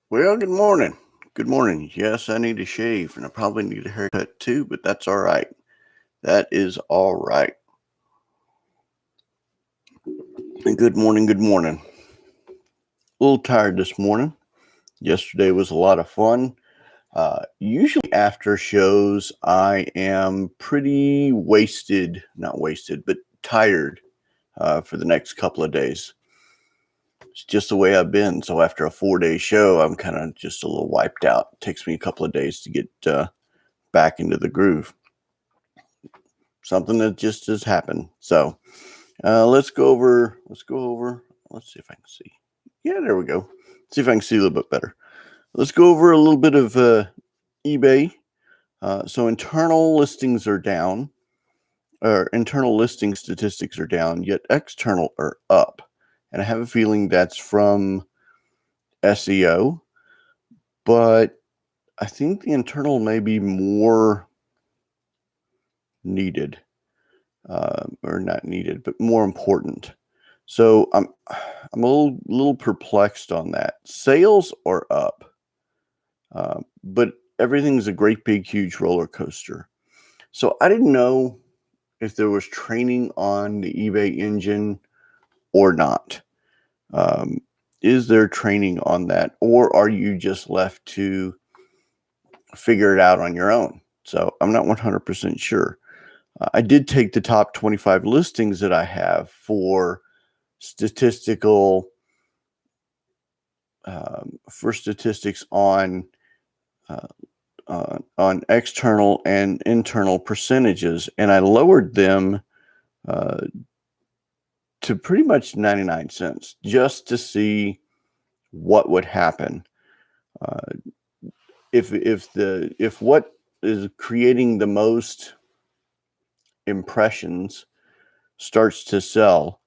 Well, good morning. Good morning. Yes, I need a shave and I probably need a haircut too, but that's all right. That is all right. And good morning. Good morning. A little tired this morning. Yesterday was a lot of fun. Usually after shows, I am pretty wasted, not wasted, but tired for the next couple of days. It's just the way I've been. So after a 4-day show, I'm kind of just a little wiped out. It takes me a couple of days to get back into the groove. Something that just has happened. So let's go over. Let's see if I can see. Yeah, there we go. See if I can see a little bit better. Let's go over a little bit of eBay. So internal listings are down, or internal listing statistics are down, yet external are up. And I have a feeling that's from SEO, but I think the internal may be more needed. Or not needed, but more important. So I'm a little perplexed on that. Sales are up, but everything's a great big huge roller coaster. So I didn't know if there was training on the eBay engine or not. Is there training on that, or are you just left to figure it out on your own? So I'm not 100% sure. I did take the top 25 listings that I have for statistics on external and internal percentages, and I lowered them to pretty much 99 cents just to see what would happen if what is creating the most impressions starts to sell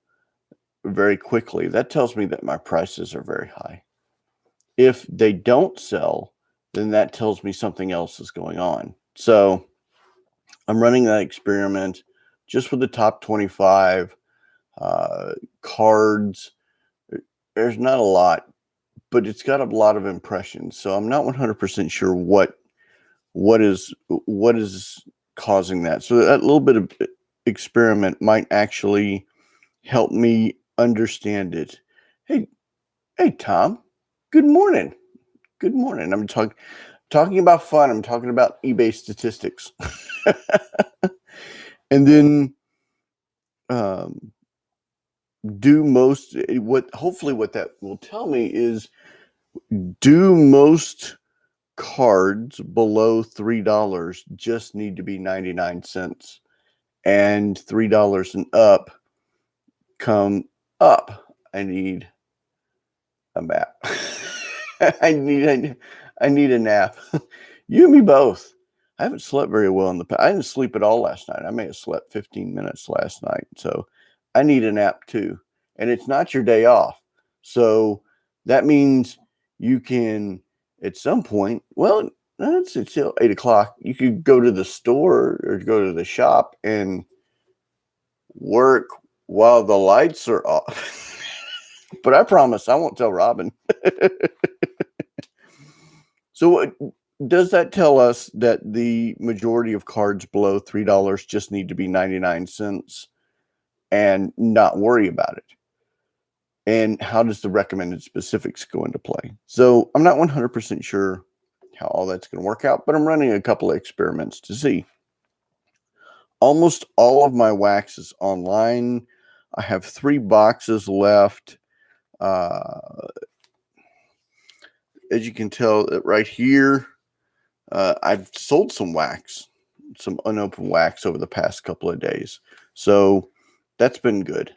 very quickly. That tells me that my prices are very high. If they don't sell, then that tells me something else is going on. So I'm running that experiment just with the top 25 cards. There's not a lot, but it's got a lot of impressions. So I'm not 100% sure what is causing that. So that little bit of experiment might actually help me understand it. Hey, Tom. Good morning. Good morning. I'm talking about fun. I'm talking about eBay statistics. And then hopefully what that will tell me is, do most cards below $3 just need to be 99 cents, and $3 and up come up? I need a map. I need a nap. You and me both. I haven't slept very well in the past. I didn't sleep at all last night. I may have slept 15 minutes last night. So I need a nap too. And it's not your day off. So that means you can, at some point, well, it's till 8 o'clock. You could go to the store or go to the shop and work while the lights are off. But I promise I won't tell Robin. So does that tell us that the majority of cards below $3 just need to be 99 cents and not worry about it? And how does the recommended specifics go into play? So I'm not 100% sure how all that's going to work out, but I'm running a couple of experiments to see. Almost all of my wax is online. I have 3 boxes left. As you can tell right here, I've sold some wax, some unopened wax over the past couple of days. So that's been good.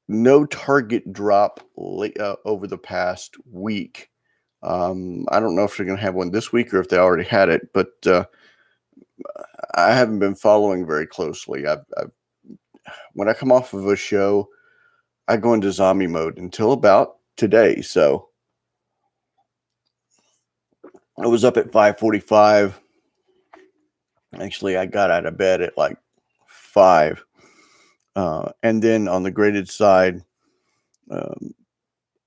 No target drop over the past week. I don't know if they're going to have one this week or if they already had it, but I haven't been following very closely. When I come off of a show, I go into zombie mode until about today. So I was up at 5:45. Actually, I got out of bed at like 5. And then on the graded side,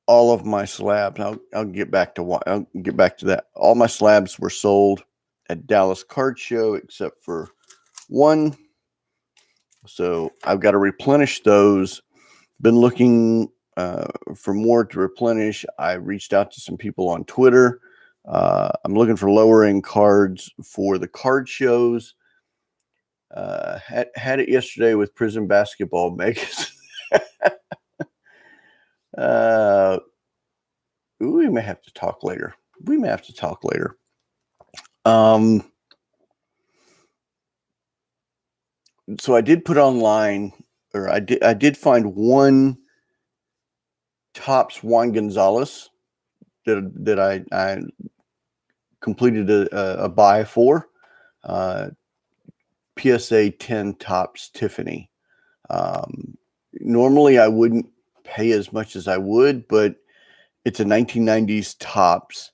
all of my slabs. I'll get back to that. All my slabs were sold at Dallas Card Show except for one. So I've got to replenish those. Been looking for more to replenish. I reached out to some people on Twitter. I'm looking for lower end cards for the card shows. Had it yesterday with Prison Basketball Megas. We may have to talk later. So I did put online, or I did find one Topps Juan Gonzalez that I completed a buy for. PSA 10 Topps Tiffany. Normally I wouldn't pay as much as I would, but it's a 1990s Topps.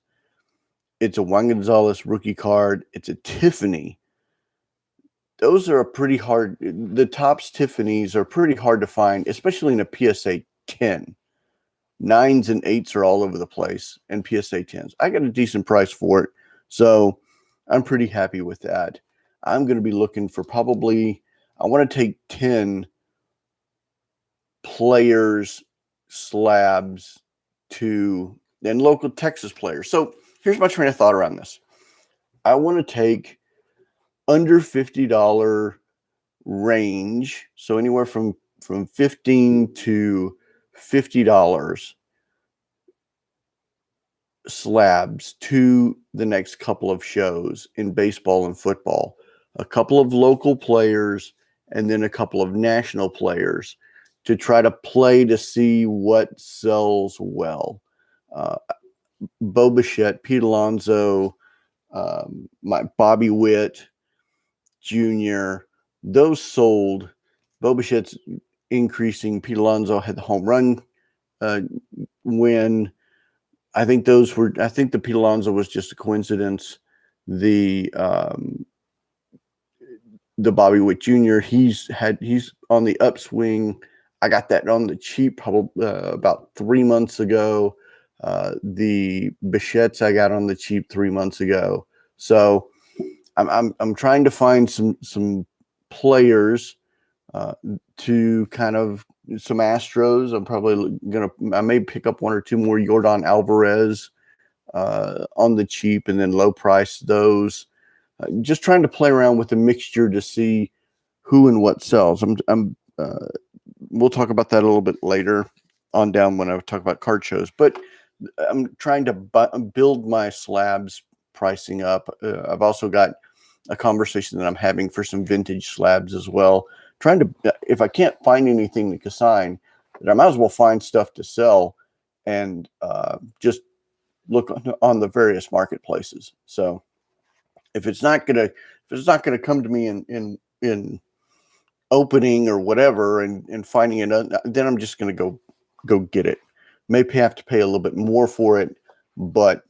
It's a Juan Gonzalez rookie card. It's a Tiffany. Those are the Topps Tiffany's are pretty hard to find, especially in a PSA 10. 9s and 8s are all over the place, and PSA 10s. I got a decent price for it, so I'm pretty happy with that. I'm going to be looking for I want to take 10 players slabs and local Texas players. So here's my train of thought around this. I want to take under $50 range, so anywhere from $15 to $50 slabs to the next couple of shows in baseball and football. A couple of local players and then a couple of national players to try to play to see what sells well. Bo Bichette, Pete Alonso, my Bobby Witt Jr., those sold. Bo Bichette's increasing. Pete Alonso had the home run win. I think the Pete Alonso was just a coincidence. The Bobby Witt Jr., he's on the upswing. I got that on the cheap probably about 3 months ago. The Bichettes I got on the cheap 3 months ago. So I'm trying to find some players to kind of some Astros. I may pick up one or two more Yordan Alvarez on the cheap and then low price those. Just trying to play around with the mixture to see who and what sells. We'll talk about that a little bit later on down when I talk about card shows. But I'm trying to build my slabs pricing up. I've also got a conversation that I'm having for some vintage slabs as well. Trying to, if I can't find anything to consign, then I might as well find stuff to sell and just look on the various marketplaces. So if it's not gonna come to me in opening or whatever and finding it, then I'm just gonna go get it. Maybe have to pay a little bit more for it, but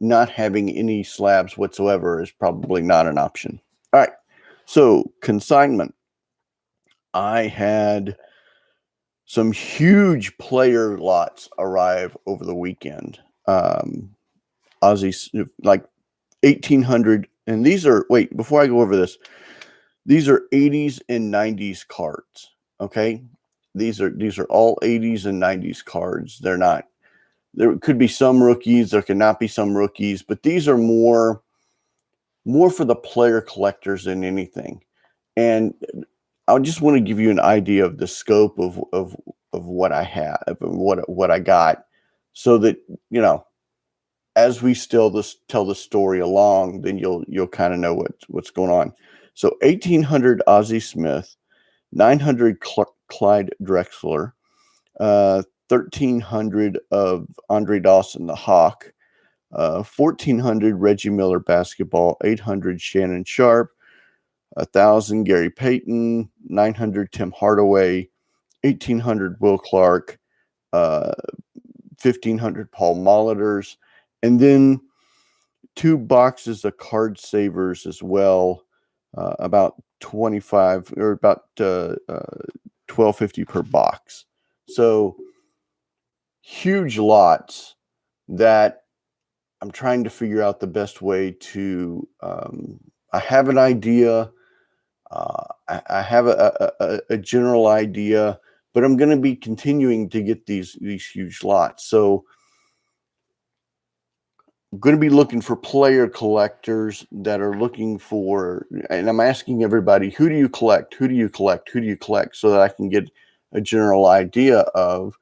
not having any slabs whatsoever is probably not an option. All right, so consignment. I had some huge player lots arrive over the weekend. Aussies, like 1,800, and these are, before I go over this, these are 80s and 90s cards. Okay, these are all 80s and 90s cards. There could be some rookies, there cannot be some rookies, but these are more for the player collectors than anything. And I just want to give you an idea of the scope of what I have, of what I got, so that as we still tell the story along, then you'll kind of know what's going on. So 1,800 Ozzie Smith, 900 Clyde Drexler, 1,300 of Andre Dawson the Hawk, 1,400 Reggie Miller basketball, 800 Shannon Sharp, 1,000 Gary Payton, 900 Tim Hardaway, 1,800 Will Clark, 1,500 Paul Molitor's, and then 2 boxes of card savers as well, about 25 or about $12.50 per box. So huge lots that I'm trying to figure out the best way to. I have an idea. I have a general idea, but I'm going to be continuing to get these huge lots. So I'm going to be looking for player collectors that are looking for, and I'm asking everybody, who do you collect? Who do you collect? Who do you collect? So that I can get a general idea of,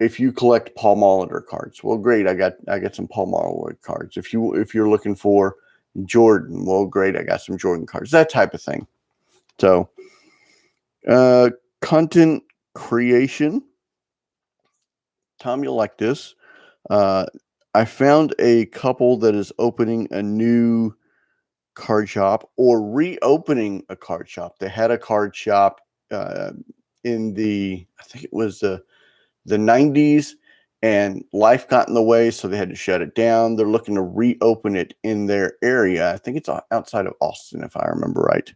if you collect Paul Molitor cards, well, great. I got some Paul Molitor cards. If you're looking for Jordan, well, great. I got some Jordan cards. That type of thing. So, content creation. Tom, you'll like this. I found a couple that is opening a new card shop or reopening a card shop. They had a card shop in I think it was the 90s, and life got in the way, so they had to shut it down. They're looking to reopen it in their area. I think it's outside of Austin, if I remember right.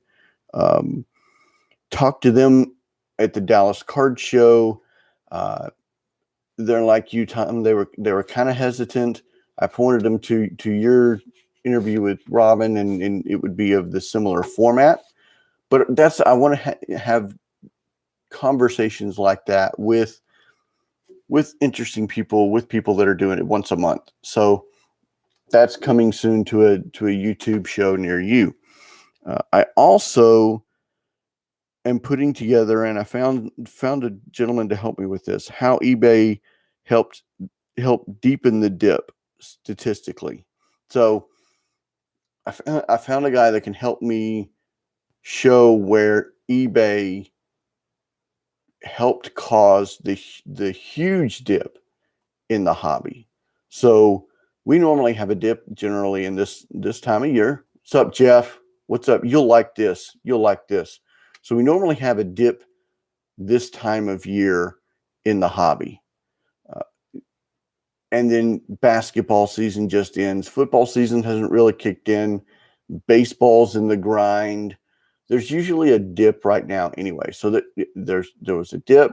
Talked to them at the Dallas Card Show. They're like you, Tom. They were kind of hesitant. I pointed them to your interview with Robin, and it would be of the similar format. But I want to have conversations like that with interesting people, with people that are doing it once a month. So that's coming soon to a YouTube show near you. I also am putting together, and I found a gentleman to help me with this, how eBay helped deepen the dip statistically. So I found a guy that can help me show where eBay helped cause the huge dip in the hobby. So we normally have a dip generally in this time of year. What's up, Jeff? What's up? You'll like this. You'll like this. So we normally have a dip this time of year in the hobby. And then basketball season just ends. Football season hasn't really kicked in. Baseball's in the grind. There's usually a dip right now anyway. So that there was a dip.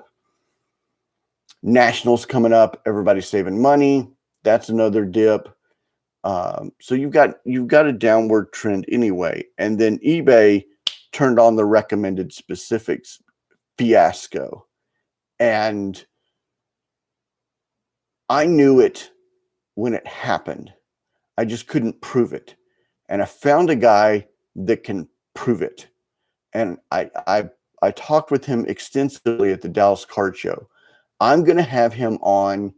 Nationals coming up. Everybody's saving money. That's another dip. So you've got a downward trend anyway. And then eBay turned on the recommended specifics fiasco. And I knew it when it happened. I just couldn't prove it. And I found a guy that can prove it. And I talked with him extensively at the Dallas Card Show. I'm going to have him on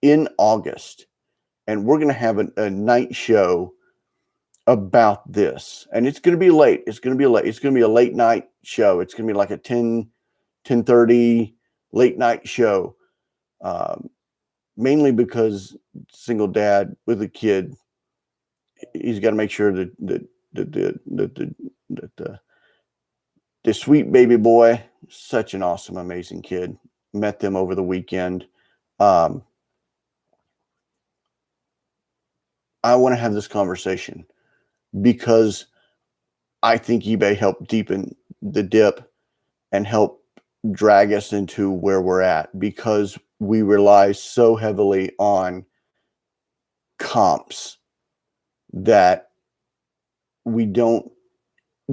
in August, and we're going to have a night show about this. And it's going to be late. It's going to be a late night show. It's going to be like a 10:30 late night show. Mainly because single dad with a kid, he's got to make sure that the sweet baby boy, such an awesome, amazing kid. Met them over the weekend. I want to have this conversation because I think eBay helped deepen the dip and help drag us into where we're at, because we rely so heavily on comps that we don't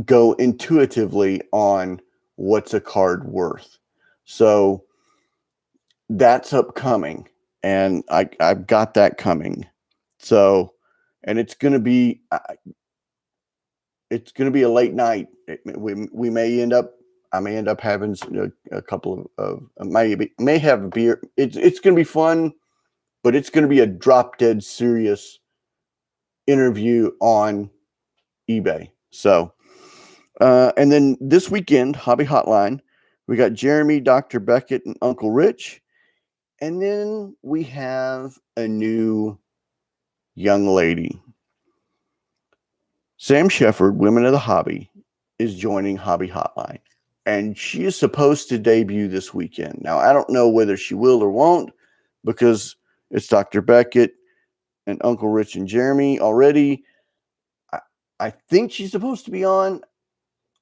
go intuitively on what's a card worth. So that's upcoming, and I've got that coming. So, and it's going to be a late night. We may end up. I may end up having a couple of may have a beer. It's going to be fun, but it's going to be a drop dead serious interview on eBay. So, and then this weekend, Hobby Hotline, we got Jeremy, Dr. Beckett, and Uncle Rich. And then we have a new young lady. Sam Shefford, Women of the Hobby, is joining Hobby Hotline. And she is supposed to debut this weekend. Now, I don't know whether she will or won't, because it's Dr. Beckett and Uncle Rich and Jeremy already. I think she's supposed to be on.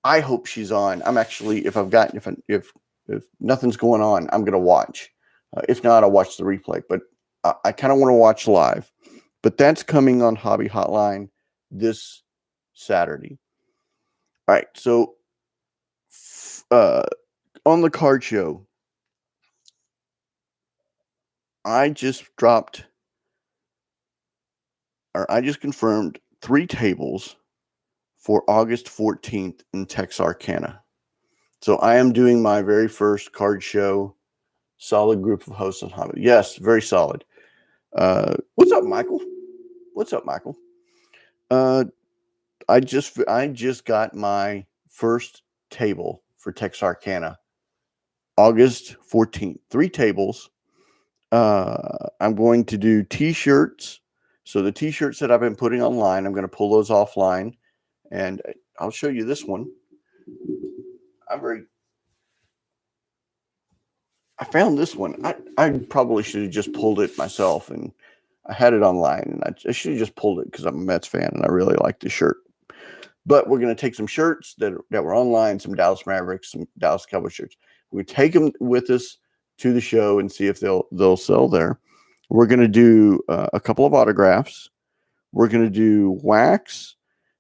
I hope she's on. I'm actually, if nothing's going on, I'm going to watch. If not, I'll watch the replay. But I kind of want to watch live. But that's coming on Hobby Hotline this Saturday. All right. So on the card show, I just confirmed 3 tables for August 14th in Texarkana. So I am doing my very first card show, solid group of hosts on Hobby. Yes, very solid. What's up, Michael? What's up, Michael? I just got my first table for Texarkana, August 14th. 3 tables. I'm going to do T-shirts. So the T-shirts that I've been putting online, I'm going to pull those offline, and I'll show you this one. I found this one. I probably should have just pulled it myself, and I had it online, and I should have just pulled it because I'm a Mets fan and I really like the shirt. But we're going to take some shirts that were online, some Dallas Mavericks, some Dallas Cowboys shirts. We take them with us to the show and see if they'll sell there. We're going to do a couple of autographs. We're going to do wax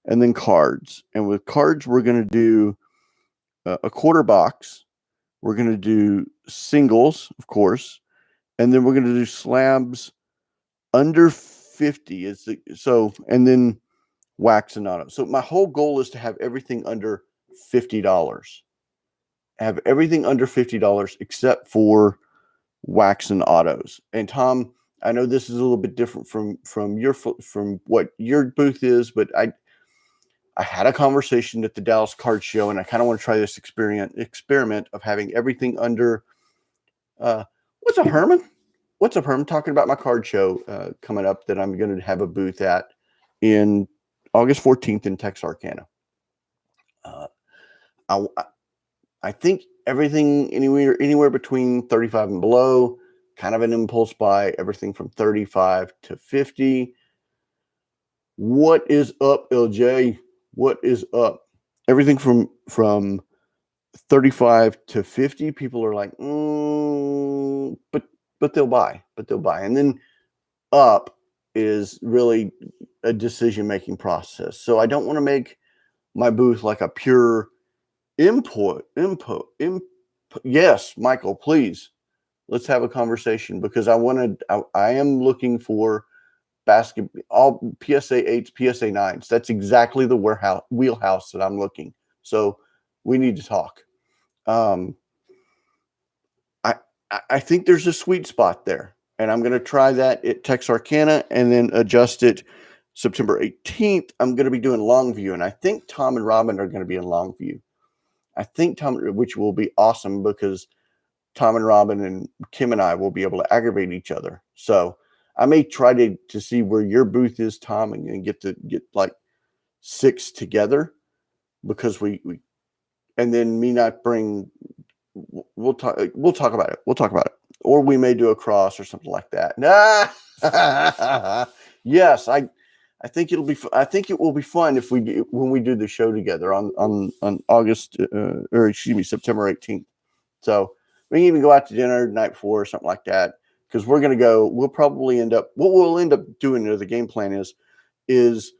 and then cards. And with cards, we're going to do a quarter box. We're going to do singles, of course, and then we're going to do slabs under 50. And then wax and auto. So my whole goal is to have everything under $50. Have everything under $50 except for wax and autos. And Tom, I know this is a little bit different from what your booth is, but I had a conversation at the Dallas Card Show, and I kind of want to try this experiment of having everything under. What's up, Herman? What's up, Herman? Talking about my card show coming up that I'm going to have a booth at in August 14th in Texarkana. I think everything anywhere between 35 and below, kind of an impulse buy, everything from 35 to 50. What is up, LJ? What is up? Everything from 35 to 50, people are like, but they'll buy. And then up is really a decision-making process. So I don't want to make my booth like a pure input. Yes, Michael, please. Let's have a conversation because I am looking for basketball, all PSA 8s, PSA 9s. That's exactly the wheelhouse that I'm looking. So we need to talk. I think there's a sweet spot there, and I'm going to try that at Texarkana and then adjust it September 18th. I'm going to be doing Longview, and I think Tom and Robin are going to be in Longview. I think which will be awesome because Tom and Robin and Kim and I will be able to aggravate each other. So I may try to see where your booth is, Tom, and get like 6 together because we and then me not bring. We'll talk about it. Or we may do a cross or something like that. Yes, I think it'll be. I think it will be fun when we do the show together on August September 18th. So we can even go out to dinner the night before or something like that because we're going to go. We'll probably end up. What we'll end up doing. The game plan is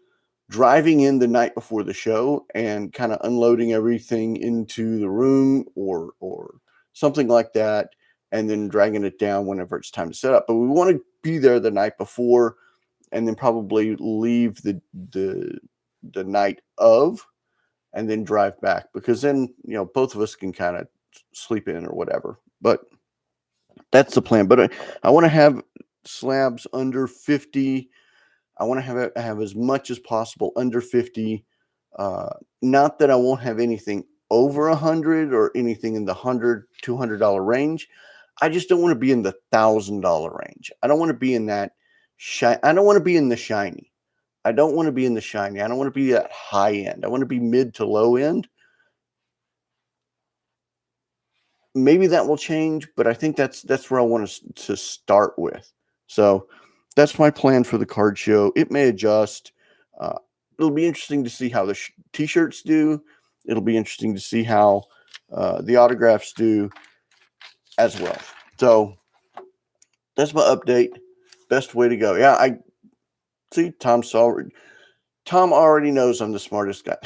driving in the night before the show and kind of unloading everything into the room or something like that, and then dragging it down whenever it's time to set up. But we want to be there the night before and then probably leave the night of and then drive back because then, both of us can kind of sleep in or whatever. But that's the plan. But I want to have slabs under 50. I want to have as much as possible under 50. Not that I won't have anything over 100 or anything in the $100, $200 range. I just don't want to be in the $1,000 range. I don't want to be in that. I don't want to be in the shiny. I don't want to be in the shiny. I don't want to be that high end. I want to be mid to low end. Maybe that will change, but I think that's where I want to start with. So that's my plan for the card show. It may adjust. It'll be interesting to see how the T-shirts do. It'll be interesting to see how the autographs do as well. So That's my update. Best way to go. Yeah, I see. Tom already knows I'm the smartest guy.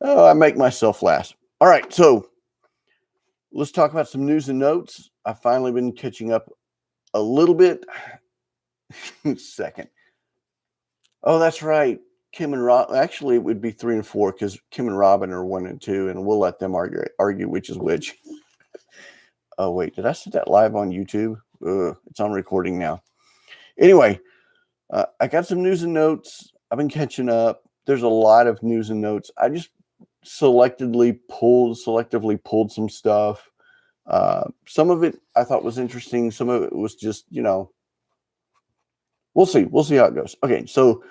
Oh, I make myself laugh. All right, so let's talk about some news and notes. I've finally been catching up a little bit. Second. Oh, that's right. Kim and Rob. Actually, it would be 3 and 4 because Kim and Robin are 1 and 2, and we'll let them argue which is which. Oh wait, did I set that live on YouTube? It's on recording now. Anyway, I got some news and notes. I've been catching up. There's a lot of news and notes. I just selectively pulled some stuff. Some of it I thought was interesting. Some of it was just, we'll see. We'll see how it goes. Okay, so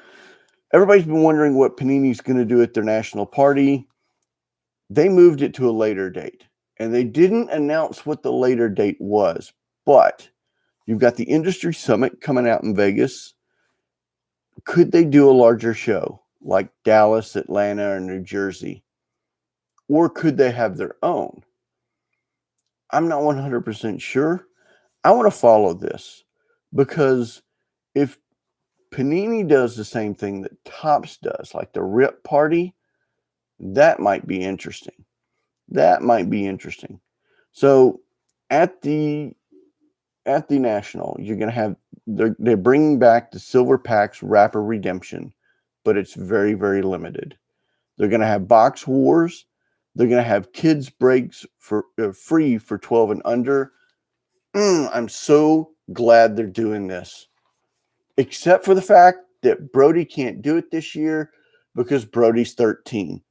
everybody's been wondering what Panini's going to do at their national party. They moved it to a later date, and they didn't announce what the later date was, but you've got the industry summit coming out in Vegas. Could they do a larger show like Dallas, Atlanta, or New Jersey? Or could they have their own? I'm not 100% sure. I want to follow this because if Panini does the same thing that Topps does, like the Rip Party, that might be interesting. So at the National, you're going to have they're bringing back the Silver Packs Rapper Redemption, but it's very, very limited. They're going to have Box Wars. They're going to have kids breaks for free for 12 and under. I'm so glad they're doing this, except for the fact that Brody can't do it this year because Brody's 13.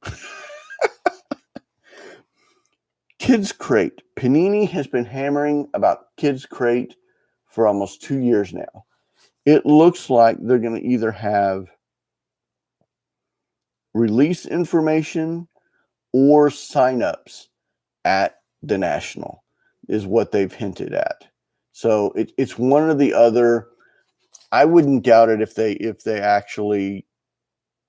Kids Crate. Panini has been hammering about Kids Crate for almost 2 years now. It looks like they're going to either have release information or signups at the National is what they've hinted at. So it's one or the other. I wouldn't doubt it if they actually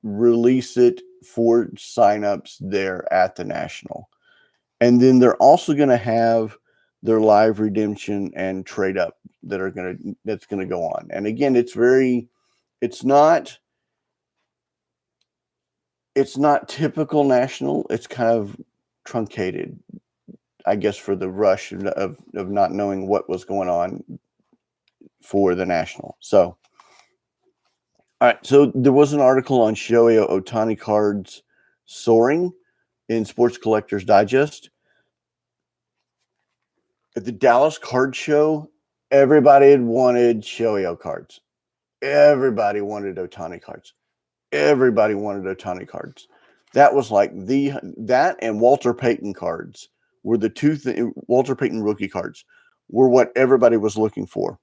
release it for signups there at the National. And then they're also going to have their live redemption and trade up that's going to go on. And again, it's not typical National. It's kind of truncated, I guess, for the rush of not knowing what was going on for the National. So, all right. So there was an article on Shohei Ohtani cards soaring in Sports Collectors Digest. At the Dallas Card Show, everybody had wanted Shohei cards. Everybody wanted Ohtani cards. That was like that and Walter Payton cards were the two Walter Payton rookie cards were what everybody was looking for.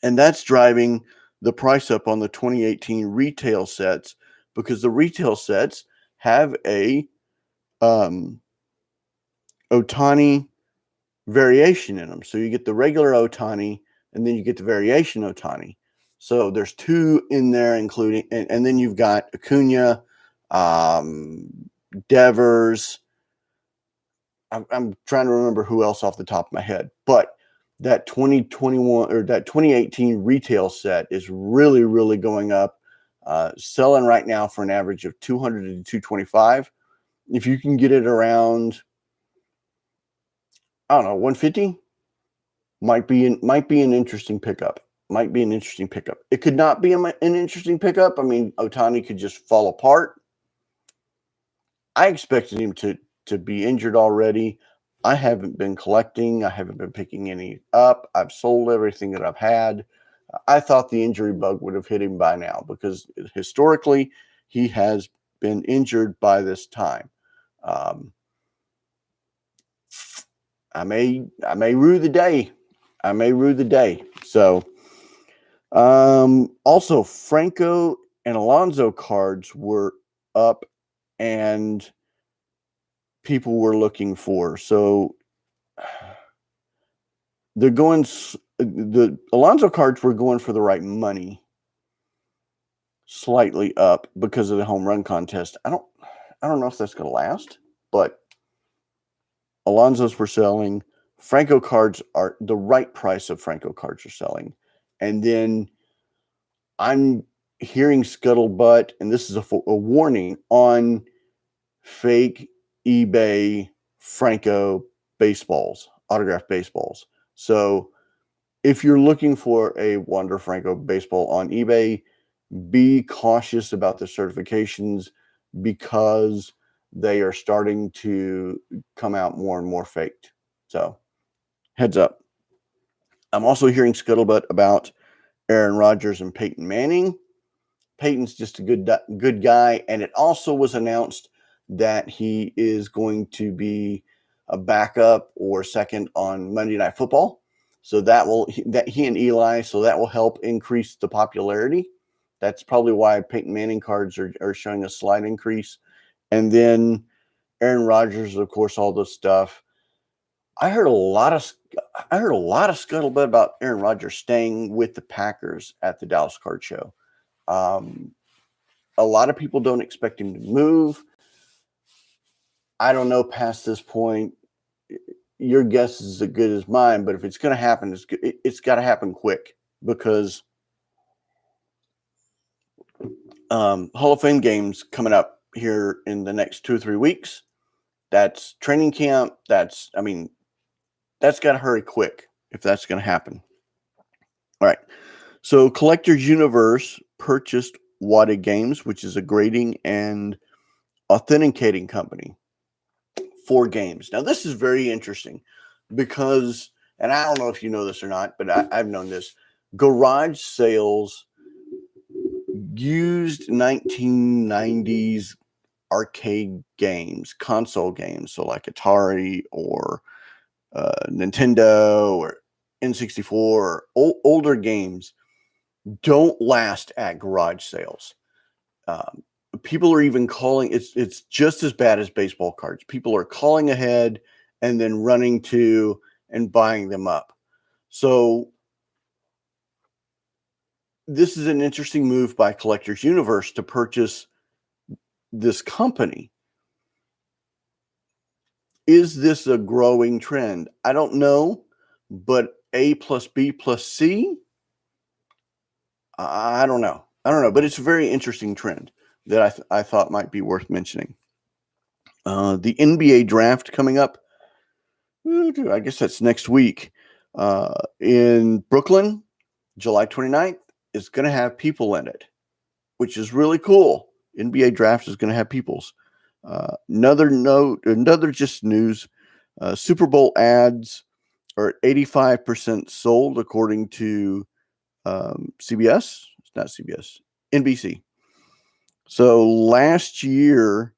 And that's driving the price up on the 2018 retail sets because the retail sets have a Ohtani variation in them. So you get the regular Ohtani and then you get the variation Ohtani. So there's two in there, including, and then you've got Acuna, Devers. I'm trying to remember who else off the top of my head, but that 2021 or that 2018 retail set is really, really going up, selling right now for an average of 200 to 225. If you can get it around, I don't know, 150, might be an interesting pickup. It could not be an interesting pickup. I mean, Ohtani could just fall apart. I expected him to be injured already. I haven't been collecting. I haven't been picking any up. I've sold everything that I've had. I thought the injury bug would have hit him by now because historically he has been injured by this time. I may rue the day. So, also Franco and Alonso cards were up and people were looking for. So the Alonso cards were going for the right money, slightly up because of the home run contest. I don't know if that's going to last, but Alonso's were selling. Franco cards are the right price of Franco cards are selling. And then I'm hearing scuttlebutt, and this is a warning on fake eBay Franco baseballs, autographed baseballs. So if you're looking for a Wander Franco baseball on eBay, be cautious about the certifications because they are starting to come out more and more faked. So heads up. I'm also hearing scuttlebutt about Aaron Rodgers and Peyton Manning. Peyton's just a good guy, and it also was announced that he is going to be a backup or second on Monday Night Football. So that he and Eli, so that will help increase the popularity. That's probably why Peyton Manning cards are showing a slight increase. And then Aaron Rodgers, of course, all this stuff. I heard a lot of scuttlebutt about Aaron Rodgers staying with the Packers at the Dallas Card Show. A lot of people don't expect him to move. I don't know past this point. Your guess is as good as mine, but if it's going to happen, it's got to happen quick because Hall of Fame games coming up here in the next 2 or 3 weeks. That's training camp. That's got to hurry quick if that's going to happen. All right. So Collectors Universe purchased Wadded Games, which is a grading and authenticating company for games. Now, this is very interesting because, and I don't know if you know this or not, but I've known this. Garage sales used 1990s arcade games, console games, so like Atari or Nintendo or N64 or older games don't last at garage sales. People are even calling it's just as bad as baseball cards. People are calling ahead and then running to and buying them up. So this is an interesting move by Collectors Universe to purchase this company. Is this a growing trend? I don't know, but A plus B plus C, I don't know. But it's a very interesting trend that I thought might be worth mentioning. The NBA draft coming up, I guess that's next week in Brooklyn, July 29th, is going to have people in it, which is really cool. NBA draft is going to have peoples. Another just news, Super Bowl ads are 85% sold according to CBS. It's not CBS, NBC. So last year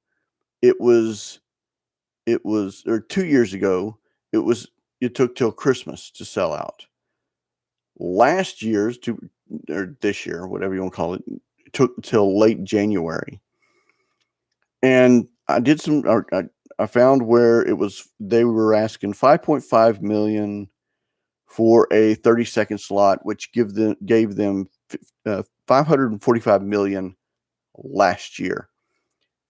or 2 years ago, it took till Christmas to sell out. Last year's or this year, whatever you want to call it, took till late January. And I found where they were asking 5.5 million for a 30-second slot, which gave them 545 million last year.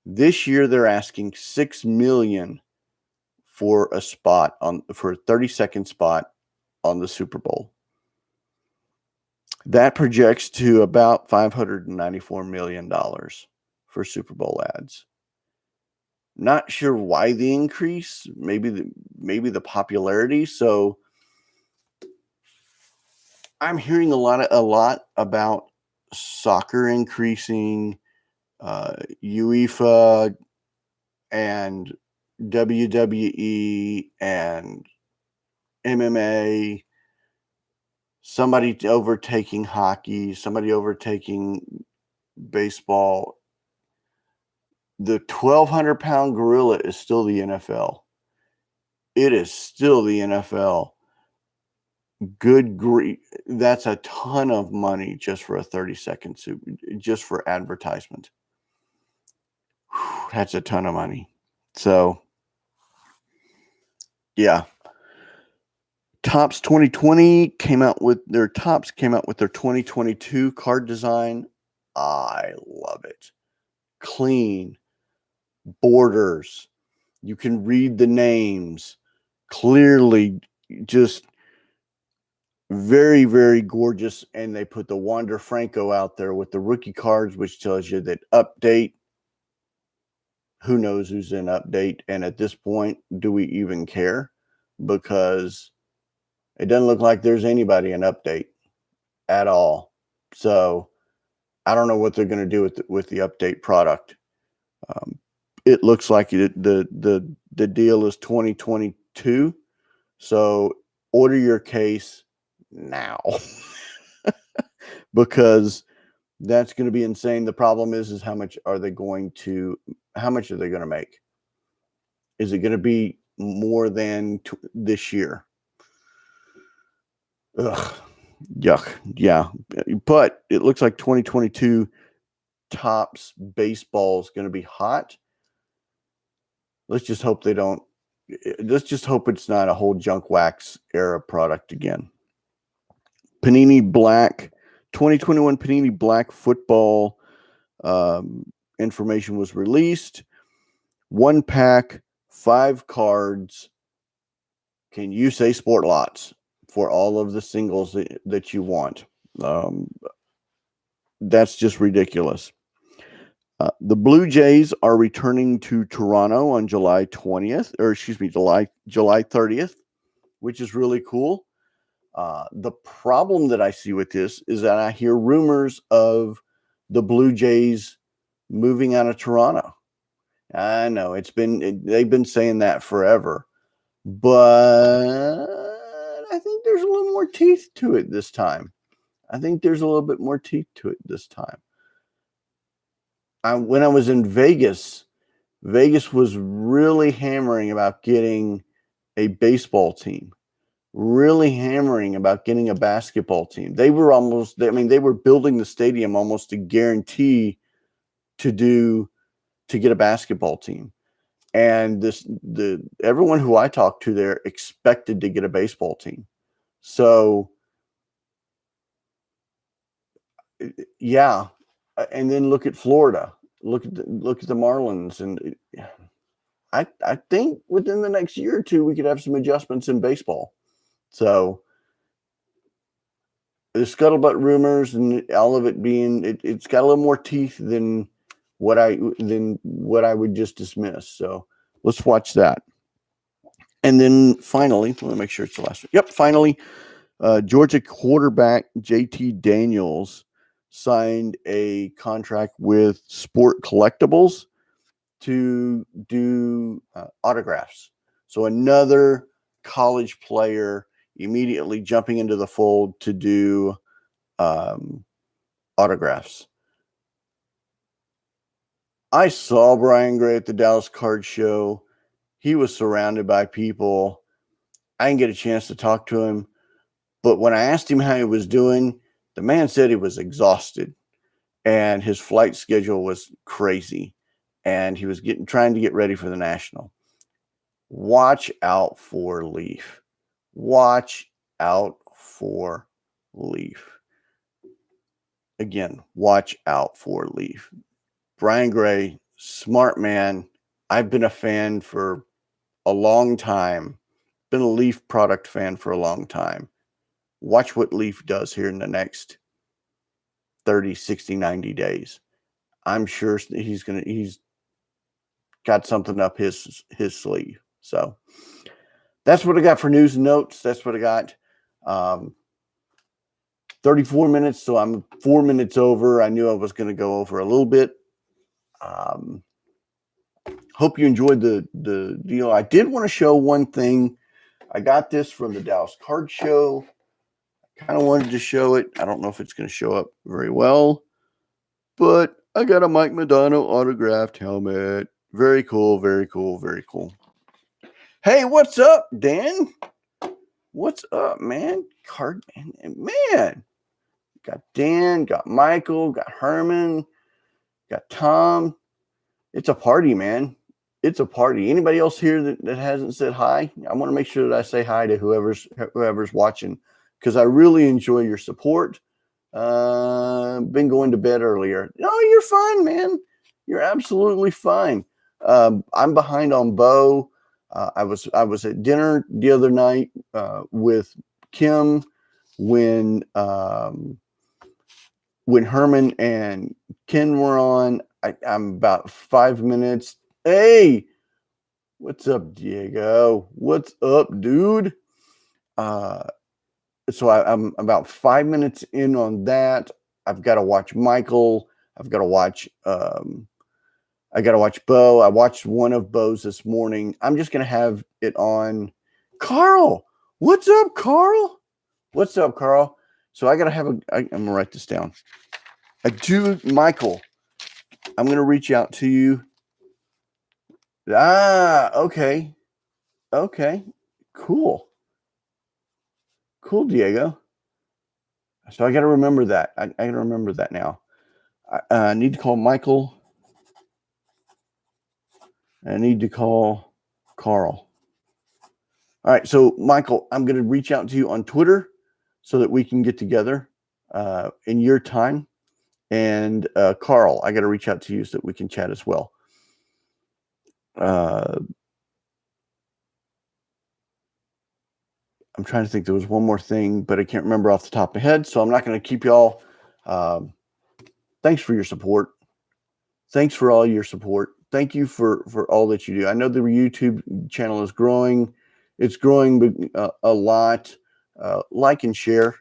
This year they're asking 6 million for a 30-second spot on the Super Bowl. That projects to about $594 million for Super Bowl ads. Not sure why the increase, maybe the popularity. So I'm hearing a lot about soccer increasing, UEFA and WWE and MMA, somebody overtaking hockey, somebody overtaking baseball. The 1,200-pound gorilla is still the NFL. It is still the NFL. Good grief. That's a ton of money just for a 30-second just for advertisement. That's a ton of money. So, yeah. Topps 2020 came out with their 2022 card design. I love it. Clean borders. You can read the names clearly. just very, very gorgeous. And they put the Wander Franco out there with the rookie cards, which tells you that update. Who knows who's in update? And at this point, do we even care? Because it doesn't look like there's anybody in update at all. So I don't know what they're going to do with the update product. It looks like the deal is 2022. So order your case now because that's going to be insane. The problem is how much are they going to make? Is it going to be more than this year? Ugh, yuck. Yeah. But it looks like 2022 Topps baseball is going to be hot. Let's just hope let's just hope it's not a whole junk wax era product again. Panini Black, 2021 Panini Black football information was released. 1 pack, 5 cards. Can you say sport lots for all of the singles that you want? That's just ridiculous. The Blue Jays are returning to Toronto on July 20th, or excuse me, July 30th, which is really cool. The problem that I see with this is that I hear rumors of the Blue Jays moving out of Toronto. I know they've been saying that forever, but I think there's a little more teeth to it this time. I think there's a little bit more teeth to it this time. When I was in Vegas was really hammering about getting a baseball team, really hammering about getting a basketball team. They were building the stadium almost to guarantee to get a basketball team. And everyone who I talked to there expected to get a baseball team. So yeah. And then look at Florida. Look at the Marlins, and I think within the next year or two we could have some adjustments in baseball. So the scuttlebutt rumors and all of it being it's got a little more teeth than what I would just dismiss. So let's watch that. And then finally, let me make sure it's the last one. Yep, finally, Georgia quarterback JT Daniels signed a contract with Sport Collectibles to do autographs. So another college player immediately jumping into the fold to do autographs. I saw Brian Gray at the Dallas Card Show. He was surrounded by people. I didn't get a chance to talk to him, but when I asked him how he was doing, the man said he was exhausted and his flight schedule was crazy and he was trying to get ready for the National. Watch out for Leaf. Watch out for Leaf. Again, watch out for Leaf. Brian Gray, smart man. I've been a fan for a long time. Been a Leaf product fan for a long time. Watch what Leaf does here in the next 30, 60, 90 days. I'm sure he's got something up his sleeve. So that's what I got for news and notes. That's what I got. 34 minutes, so I'm 4 minutes over. I knew I was going to go over a little bit. Hope you enjoyed the deal. I did want to show one thing. I got this from the Dallas Card Show. Kind of wanted to show it. I don't know if it's going to show up very well, but I got a Mike Modano autographed helmet. Very cool, very cool, very cool. Hey, what's up, Dan? What's up, man? Man. Got Dan, got Michael, got Herman, got Tom. It's a party, man. It's a party. Anybody else here that hasn't said hi? I want to make sure that I say hi to whoever's watching because I really enjoy your support. Been going to bed earlier. No, you're fine, man. You're absolutely fine. I'm behind on Bo. I was at dinner the other night with Kim when Herman and Ken were on. I'm about 5 minutes. Hey, what's up, Diego? What's up, dude? So I'm about 5 minutes in on that. I've got to watch Michael. I've got to watch. I got to watch Bo. I watched one of Bo's this morning. I'm just gonna have it on. Carl, what's up, Carl? What's up, Carl? So I gotta have a. I'm gonna write this down. Michael. I'm gonna reach out to you. Okay, okay, cool, Diego. So I got to remember that. I got to remember that now. I need to call Michael. I need to call Carl. All right. So, Michael, I'm going to reach out to you on Twitter so that we can get together in your time. And Carl, I got to reach out to you so that we can chat as well. I'm trying to think. There was one more thing, but I can't remember off the top of my head. So I'm not going to keep y'all. Thanks for your support. Thanks for all your support. Thank you for all that you do. I know the YouTube channel is growing. It's growing a lot. Like and share.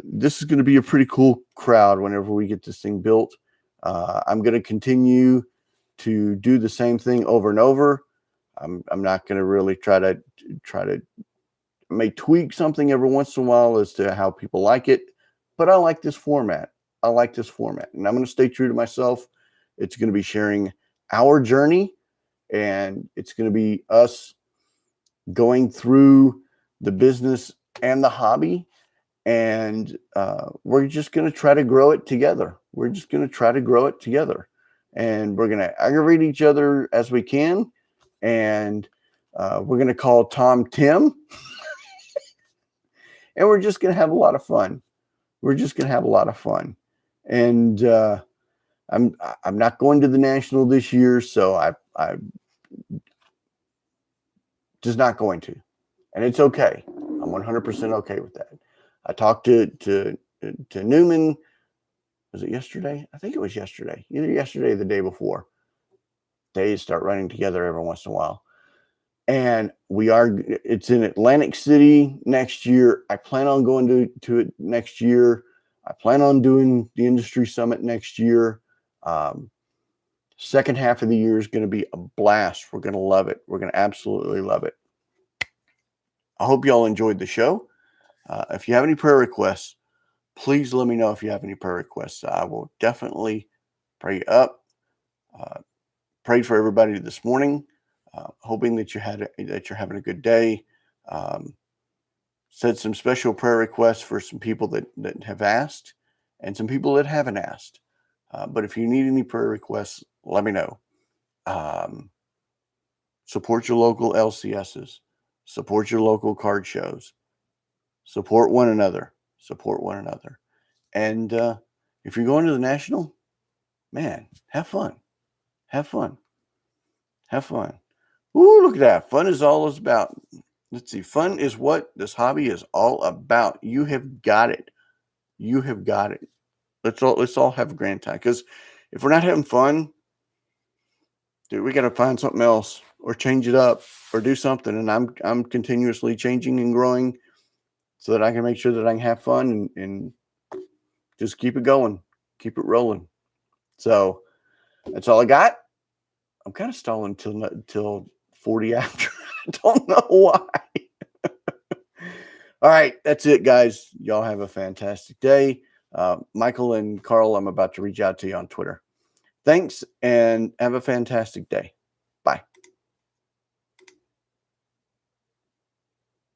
This is going to be a pretty cool crowd whenever we get this thing built. I'm going to continue to do the same thing over and over. I'm not going to really try to may tweak something every once in a while as to how people like it, but I like this format. And I'm going to stay true to myself. It's going to be sharing our journey, and it's going to be us going through the business and the hobby, and we're just going to try to grow it together. And we're going to aggravate each other as we can, and we're going to call Tom Tim. And we're just going to have a lot of fun. And I'm not going to the National this year, so I'm just not going to. And it's okay. I'm 100% okay with that. I talked to Newman. Was it yesterday? I think it was yesterday. Either yesterday or the day before. Days start running together every once in a while. And it's in Atlantic City next year. I plan on going to it next year. I plan on doing the industry summit next year. Second half of the year is going to be a blast. We're going to love it. We're going to absolutely love it. I hope y'all enjoyed the show. If you have any prayer requests, please let me know if you have any prayer requests. I will definitely pray up. Prayed for everybody this morning. Hoping that you're having a good day. Said some special prayer requests for some people that have asked and some people that haven't asked. But if you need any prayer requests, let me know. Support your local LCSs. Support your local card shows. Support one another. And if you're going to the National, man, have fun. Ooh, look at that. Fun is all it's about. Let's see. Fun is what this hobby is all about. You have got it. Let's all have a grand time. Because if we're not having fun, dude, we got to find something else or change it up or do something. And I'm continuously changing and growing so that I can make sure that I can have fun and just keep it going, keep it rolling. So that's all I got. I'm kind of stalling till 40 after. I don't know why. All right, that's it, guys. Y'all have a fantastic day. Michael and Carl, I'm about to reach out to you on Twitter. Thanks, and have a fantastic day.